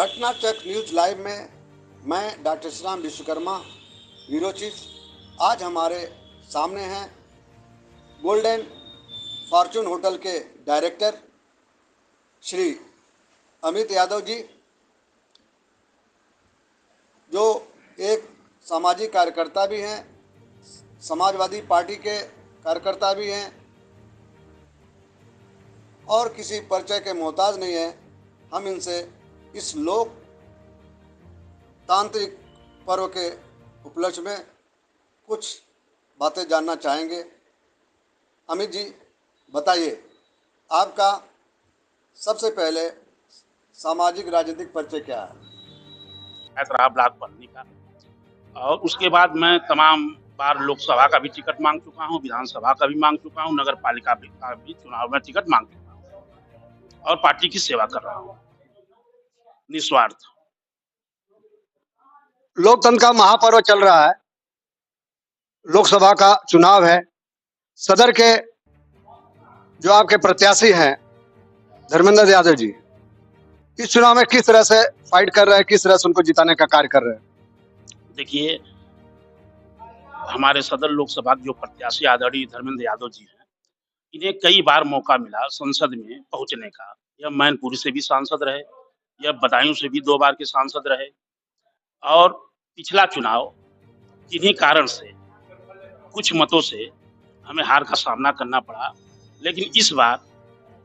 घटना चक news live में मैं doctor Shri Ram Vishwakarma bureau chief. आज हमारे सामने हैं गोल्डन फॉर्चून होटल के डायरेक्टर श्री अमित यादव जी, जो एक सामाजिक कार्यकर्ता भी हैं, समाजवादी पार्टी के कार्यकर्ता भी हैं और किसी परिचय के मोहताज नहीं है। हम इनसे इस लोकतांत्रिक पर्व के उपलक्ष्य में कुछ बातें जानना चाहेंगे। अमित जी, बताइए, आपका सबसे पहले सामाजिक राजनीतिक परिचय क्या है? रहा ब्लॉक बनने का, और उसके बाद मैं तमाम बार लोकसभा का भी टिकट मांग चुका हूँ, विधानसभा का भी मांग चुका हूँ, नगर पालिका का भी चुनाव में टिकट मांग चुका हूँ और पार्टी की सेवा कर रहा हूँ निस्वार्थ। लोकतंत्र का महापर्व चल रहा है, लोकसभा का चुनाव है। सदर के जो आपके प्रत्याशी हैं धर्मेंद्र यादव जी, इस चुनाव में किस तरह से फाइट कर रहे हैं, किस तरह से उनको जिताने का कार्य कर रहे हैं? देखिए, हमारे सदर लोकसभा के जो प्रत्याशी आदरणीय धर्मेंद्र यादव जी हैं, इन्हें कई बार मौका मिला संसद में पहुंचने का। यह मैनपुरी से भी सांसद रहे, यह बदायूं से भी 2 बार के सांसद रहे, और पिछला चुनाव किन्हीं कारण से कुछ मतों से हमें हार का सामना करना पड़ा। लेकिन इस बार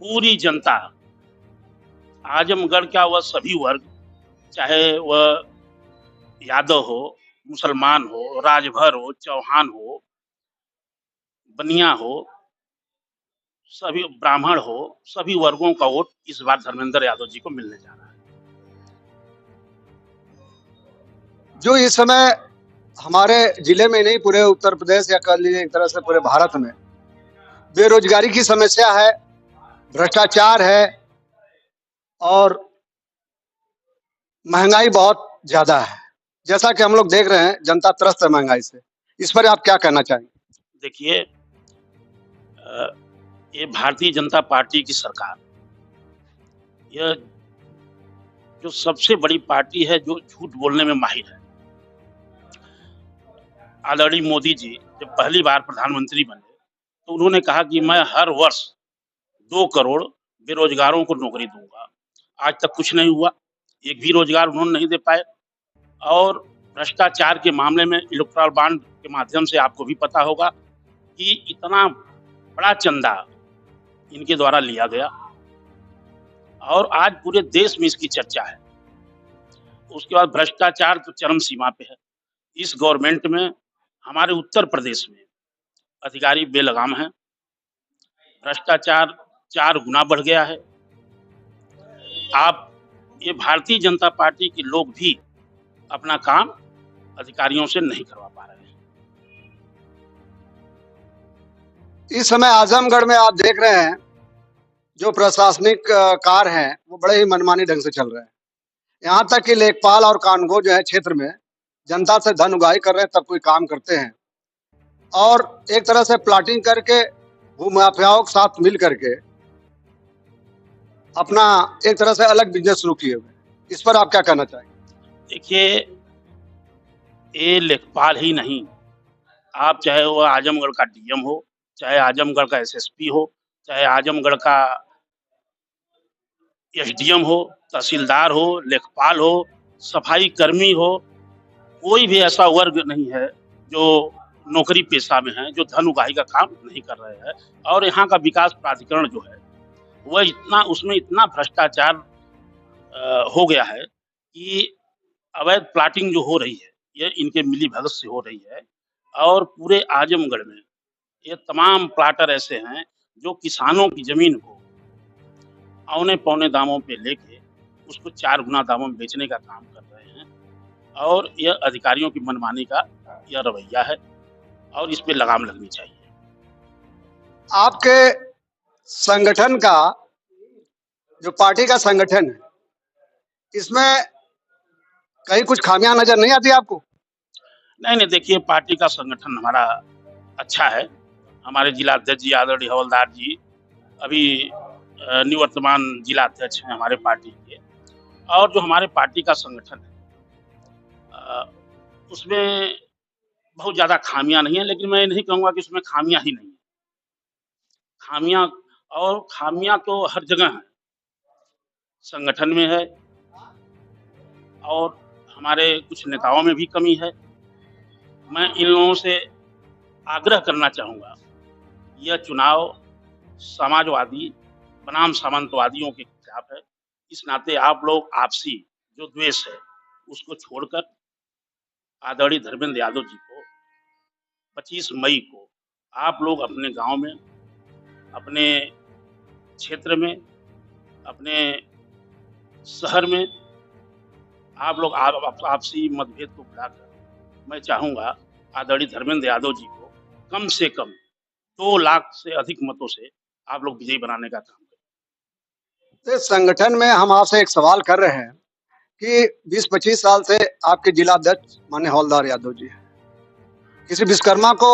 पूरी जनता, आजमगढ़ का वह सभी वर्ग, चाहे वह यादव हो, मुसलमान हो, राजभर हो, चौहान हो, बनिया हो, सभी ब्राह्मण हो, सभी वर्गों का वोट इस बार धर्मेंद्र यादव जी को मिलने जा रहा है। जो इस समय हमारे जिले में नहीं, पूरे उत्तर प्रदेश या कह लीजिए एक तरह से पूरे भारत में बेरोजगारी की समस्या है, भ्रष्टाचार है और महंगाई बहुत ज्यादा है। जैसा कि हम लोग देख रहे हैं, जनता त्रस्त है महंगाई से। इस पर आप क्या कहना चाहेंगे? देखिए, ये भारतीय जनता पार्टी की सरकार, यह जो सबसे बड़ी पार्टी है जो झूठ बोलने में माहिर है। आदरणीय मोदी जी जब पहली बार प्रधानमंत्री बने तो उन्होंने कहा कि मैं हर वर्ष 2 करोड़ बेरोजगारों को नौकरी दूंगा। आज तक कुछ नहीं हुआ, एक भी रोजगार उन्होंने नहीं दे पाए। और भ्रष्टाचार के मामले में इलेक्टोरल बॉन्ड के माध्यम से आपको भी पता होगा कि इतना बड़ा चंदा इनके द्वारा लिया गया और आज पूरे देश में इसकी चर्चा है। उसके बाद भ्रष्टाचार तो चरम सीमा पे है। इस गवर्नमेंट में हमारे उत्तर प्रदेश में अधिकारी बेलगाम हैं, भ्रष्टाचार 4 गुना बढ़ गया है। आप ये भारतीय जनता पार्टी के लोग भी अपना काम अधिकारियों से नहीं करवा पा रहे हैं। इस समय आजमगढ़ में आप देख रहे हैं जो प्रशासनिक कार्य हैं वो बड़े ही मनमानी ढंग से चल रहे हैं। यहाँ तक कि लेखपाल और कानगो जो है क्षेत्र में जनता से धन उगाही कर रहे हैं, तब कोई काम करते हैं। और एक तरह से प्लाटिंग करके भूमाफियाओं के साथ मिल करके अपना एक तरह से अलग बिजनेस शुरू किए हुए। इस पर आप क्या कहना चाहेंगे? देखिए, ये लेखपाल ही नहीं, आप चाहे वो आजमगढ़ का डीएम हो, चाहे आजमगढ़ का एसएसपी हो, चाहे आजमगढ़ का एसडीएम हो, तहसीलदार हो, लेखपाल हो, सफाई कर्मी हो, कोई भी ऐसा वर्ग नहीं है जो नौकरी पेशा में है जो धन उगाही का काम नहीं कर रहे हैं। और यहाँ का विकास प्राधिकरण जो है वह उसमें इतना भ्रष्टाचार हो गया है कि अवैध प्लाटिंग जो हो रही है ये इनके मिली भगत से हो रही है। और पूरे आजमगढ़ में ये तमाम प्लाटर ऐसे हैं जो किसानों की जमीन को औने पौने दामों पे लेके उसको 4 गुना दामों में बेचने का काम कर रहे हैं। और यह अधिकारियों की मनमानी का यह रवैया है और इस पे लगाम लगनी चाहिए। आपके संगठन का जो पार्टी का संगठन है, इसमें कहीं कुछ खामियां नजर नहीं आती आपको? नहीं, देखिए, पार्टी का संगठन हमारा अच्छा है। हमारे जिला अध्यक्ष जी आदरणीय हवलदार जी अभी निवर्तमान जिला अध्यक्ष हैं हमारे पार्टी के, और जो हमारे पार्टी का संगठन है उसमें बहुत ज़्यादा खामियां नहीं है, लेकिन मैं नहीं कहूँगा कि उसमें खामियां ही नहीं है। खामियां खामियां तो हर जगह हैं, संगठन में है और हमारे कुछ नेताओं में भी कमी है। मैं इन लोगों से आग्रह करना चाहूँगा, यह चुनाव समाजवादी बनाम सामंतवादियों के खिलाफ है। इस नाते आप लोग आपसी जो द्वेष है उसको छोड़कर आदरणीय धर्मेंद्र यादव जी को 25 मई को आप लोग अपने गांव में, अपने क्षेत्र में, अपने शहर में आप लोग आपसी मतभेद को भुलाकर मैं चाहूँगा आदरणीय धर्मेंद्र यादव जी को कम से कम 2 लाख से अधिक मतों से आप लोग विजयी बनाने का काम करें। इस संगठन में हम आपसे एक सवाल कर रहे हैं कि 20-25 साल से आपके जिला अध्यक्ष माननीय हवलदार यादव जी हैं। किसी विश्वकर्मा को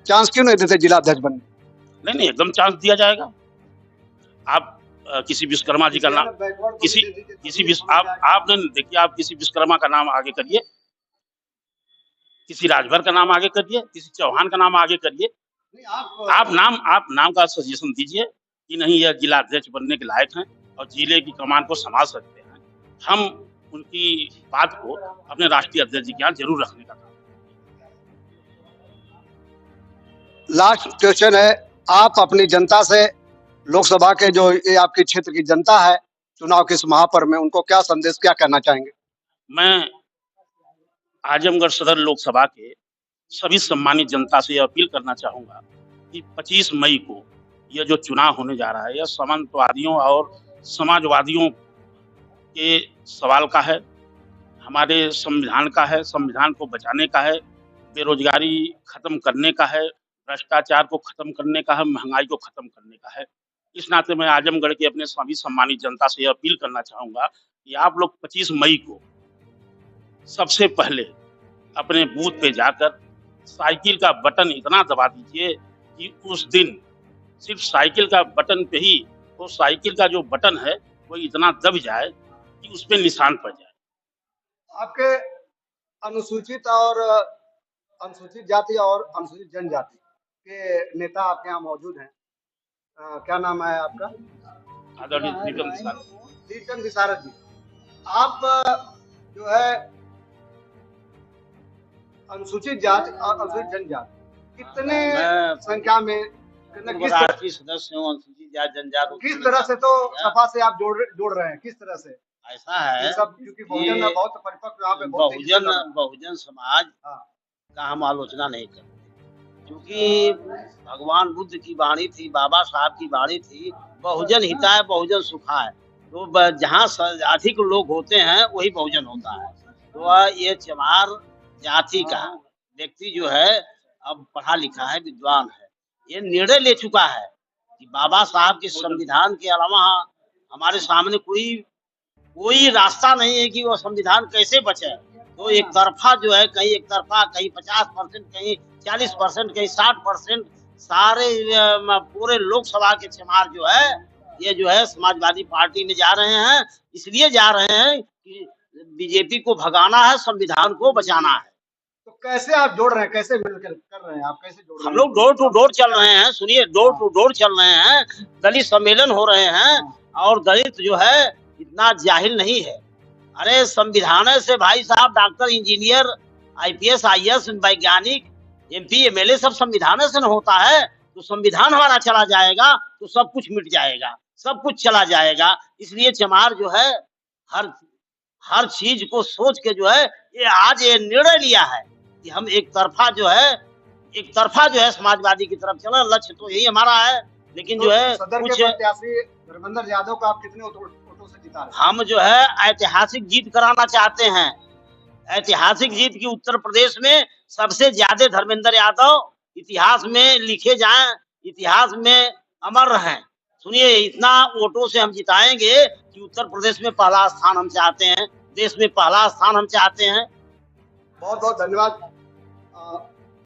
चांस क्यों नहीं देते जिला अध्यक्ष बनने? नहीं, एकदम चांस दिया जाएगा। आप किसी विश्वकर्मा जी का नाम आप नहीं देखिए, आप किसी विश्वकर्मा का नाम आगे करिए, किसी राजभर का नाम आगे करिए, किसी चौहान का नाम आगे करिए। आप नाम का सजेशन दीजिए कि नहीं यह जिला अध्यक्ष बनने के लायक हैं और जिले की कमान को संभाल सकते हैं। हम उनकी बात को अपने राष्ट्रीय अध्यक्ष जी के यहाँ जरूर रखने का काम। लास्ट क्वेश्चन है, आप अपनी जनता से, लोकसभा के जो ये आपके क्षेत्र की जनता है, चुनाव के इस महापर्व में उनको क्या संदेश, क्या कहना चाहेंगे? मैं आजमगढ़ सदर लोकसभा के सभी सम्मानित जनता से यह अपील करना चाहूँगा कि 25 मई को यह जो चुनाव होने जा रहा है, यह सामंतवादियों और समाजवादियों के सवाल का है, हमारे संविधान का है, संविधान को बचाने का है, बेरोजगारी खत्म करने का है, भ्रष्टाचार को खत्म करने का है, महंगाई को खत्म करने का है। इस नाते मैं आजमगढ़ के अपने सभी सम्मानित जनता से यह अपील करना चाहूँगा कि आप लोग 25 मई को सबसे पहले अपने बूथ पे जाकर साइकिल का बटन इतना दबा दीजिए कि उस दिन सिर्फ साइकिल का बटन पे ही वो साइकिल का जो बटन है वो इतना दब जाए कि उस पे निशान पड़ जाए। आपके अनुसूचित जाति और अनुसूचित जनजाति के नेता आपके यहाँ मौजूद हैं। क्या नाम है आपका? आदरणीय दीपचंद विशारद जी। आप जो है अनुसूचित जाति और अनुसूचित जनजाति कितने संख्या में राष्ट्रीय सदस्य हूँ अनुसूचित जाति जनजाति। किस तरह से तो सपा से आप जोड़ रहे हैं, किस तरह से? ऐसा है सब क्योंकि बहुजन बहुत परिपक्व यहाँ पे बहुजन समाज का हम आलोचना नहीं करते, क्योंकि भगवान बुद्ध की वाणी थी, बाबा साहब की वाणी थी, बहुजन हिताय बहुजन सुखाय। तो जहाँ अधिक लोग होते हैं वही बहुजन होता है। तो ये चमार जाति का व्यक्ति जो है अब पढ़ा लिखा है, विद्वान है, ये निर्णय ले चुका है कि बाबा साहब के संविधान के अलावा हमारे सामने कोई रास्ता नहीं है कि वो संविधान कैसे बचे। तो एक तरफा जो है, कहीं एक तरफा, कहीं 50%, कहीं 40%, कहीं 60%, सारे पूरे लोकसभा के चमार जो है ये जो है समाजवादी पार्टी में जा रहे हैं। इसलिए जा रहे हैं कि बीजेपी को भगाना है, संविधान को बचाना है। तो कैसे आप जोड़ रहे हैं, कैसे मिलकर कर रहे हैं, आप कैसे जोड़ रहे हैं? हम लोग डोर टू डोर चल रहे हैं। सुनिए, डोर टू डोर चल रहे हैं, दलित सम्मेलन हो रहे हैं और दलित जो है इतना जाहिल नहीं है। अरे संविधान से भाई साहब, डॉक्टर, इंजीनियर, IPS, IAS, वैज्ञानिक, MP, MLA सब संविधान से न होता है। तो संविधान हमारा चला जाएगा तो सब कुछ मिट जाएगा, सब कुछ चला जाएगा। इसलिए चमार जो है हर चीज को सोच के जो है ये आज ये निर्णय लिया है कि हम एक तरफा जो है समाजवादी की तरफ चला। लक्ष्य तो यही हमारा है, लेकिन जो है सदर के प्रत्याशी धर्मेंद्र यादव को आप कितने वोटों से जिता रहे हैं? हम जो है ऐतिहासिक जीत कराना चाहते हैं। ऐतिहासिक जीत की उत्तर प्रदेश में सबसे ज्यादा धर्मेंद्र यादव इतिहास में लिखे जाएं, इतिहास में अमर रहें। सुनिए, इतना वोटों से हम जिताएंगे कि उत्तर प्रदेश में पहला स्थान हम चाहते हैं, देश में पहला स्थान हम चाहते हैं। बहुत बहुत धन्यवाद।